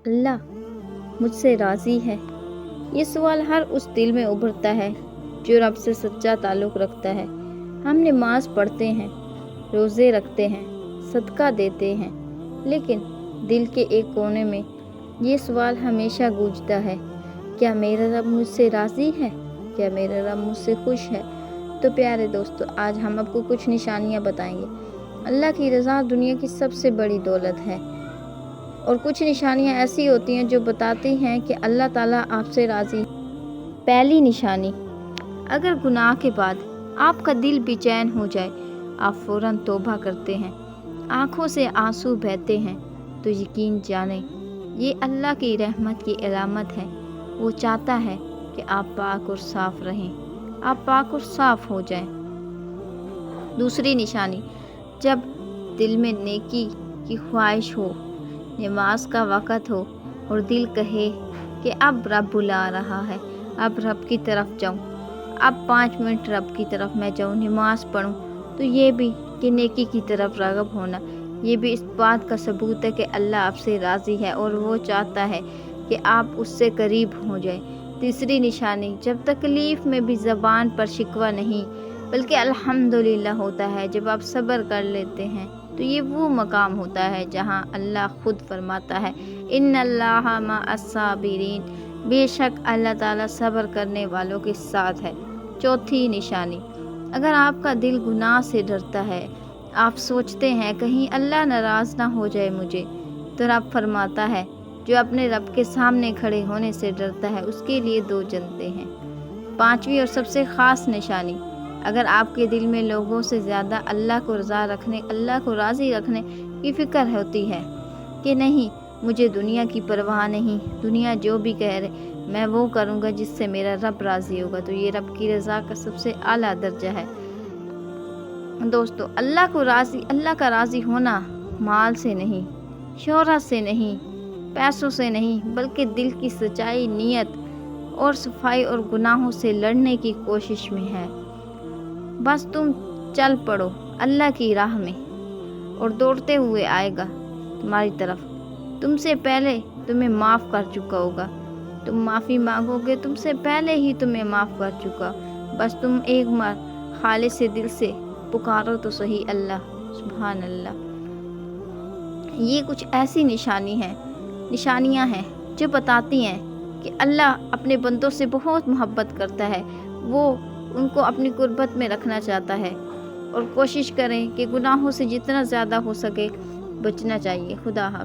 اللہ مجھ سے راضی ہے؟ یہ سوال ہر اس دل میں ابھرتا ہے جو رب سے سچا تعلق رکھتا ہے۔ ہم نماز پڑھتے ہیں، روزے رکھتے ہیں، صدقہ دیتے ہیں، لیکن دل کے ایک کونے میں یہ سوال ہمیشہ گونجتا ہے، کیا میرا رب مجھ سے راضی ہے؟ کیا میرا رب مجھ سے خوش ہے؟ تو پیارے دوستو، آج ہم آپ کو کچھ نشانیاں بتائیں گے۔ اللہ کی رضا دنیا کی سب سے بڑی دولت ہے، اور کچھ نشانیاں ایسی ہوتی ہیں جو بتاتی ہیں کہ اللہ تعالیٰ آپ سے راضی ہے۔ پہلی نشانی، اگر گناہ کے بعد آپ کا دل بے چین ہو جائے، آپ فوراً توبہ کرتے ہیں، آنکھوں سے آنسو بہتے ہیں، تو یقین جانیں یہ اللہ کی رحمت کی علامت ہے۔ وہ چاہتا ہے کہ آپ پاک اور صاف رہیں، آپ پاک اور صاف ہو جائیں۔ دوسری نشانی، جب دل میں نیکی کی خواہش ہو، نماز کا وقت ہو اور دل کہے کہ اب رب بلا رہا ہے، اب رب کی طرف جاؤں، اب 5 منٹ رب کی طرف میں جاؤں، نماز پڑھوں، تو یہ بھی کہ نیکی کی طرف راغب ہونا، یہ بھی اس بات کا ثبوت ہے کہ اللہ آپ سے راضی ہے اور وہ چاہتا ہے کہ آپ اس سے قریب ہو جائیں۔ تیسری نشانی، جب تکلیف میں بھی زبان پر شکوہ نہیں بلکہ الحمدللہ ہوتا ہے، جب آپ صبر کر لیتے ہیں، تو یہ وہ مقام ہوتا ہے جہاں اللہ خود فرماتا ہے ان اللہ مع الصابرین، بے شک اللہ تعالیٰ صبر کرنے والوں کے ساتھ ہے۔ چوتھی نشانی، اگر آپ کا دل گناہ سے ڈرتا ہے، آپ سوچتے ہیں کہیں اللہ ناراض نہ ہو جائے مجھے، تو رب فرماتا ہے جو اپنے رب کے سامنے کھڑے ہونے سے ڈرتا ہے اس کے لیے 2 جنتیں ہیں۔ پانچویں اور سب سے خاص نشانی، اگر آپ کے دل میں لوگوں سے زیادہ اللہ کو اللہ کو راضی رکھنے کی فکر ہوتی ہے کہ نہیں مجھے دنیا کی پرواہ نہیں، دنیا جو بھی کہہ رہے میں وہ کروں گا جس سے میرا رب راضی ہوگا، تو یہ رب کی رضا کا سب سے اعلیٰ درجہ ہے۔ دوستو، اللہ کا راضی ہونا مال سے نہیں، شہرت سے نہیں، پیسوں سے نہیں، بلکہ دل کی سچائی، نیت اور صفائی اور گناہوں سے لڑنے کی کوشش میں ہے۔ بس تم چل پڑو اللہ کی راہ میں اور دوڑتے ہوئے آئے گا تمہاری طرف، تم سے پہلے تمہیں معاف کر چکا ہوگا، تم معافی مانگو گے تم سے پہلے ہی تمہیں معاف کر چکا، بس تم ایک بار خالص دل سے پکارو تو صحیح اللہ، سبحان اللہ۔ یہ کچھ ایسی نشانیاں ہیں جو بتاتی ہیں کہ اللہ اپنے بندوں سے بہت محبت کرتا ہے، وہ ان کو اپنی قربت میں رکھنا چاہتا ہے، اور کوشش کریں کہ گناہوں سے جتنا زیادہ ہو سکے بچنا چاہیے۔ خدا حافظ۔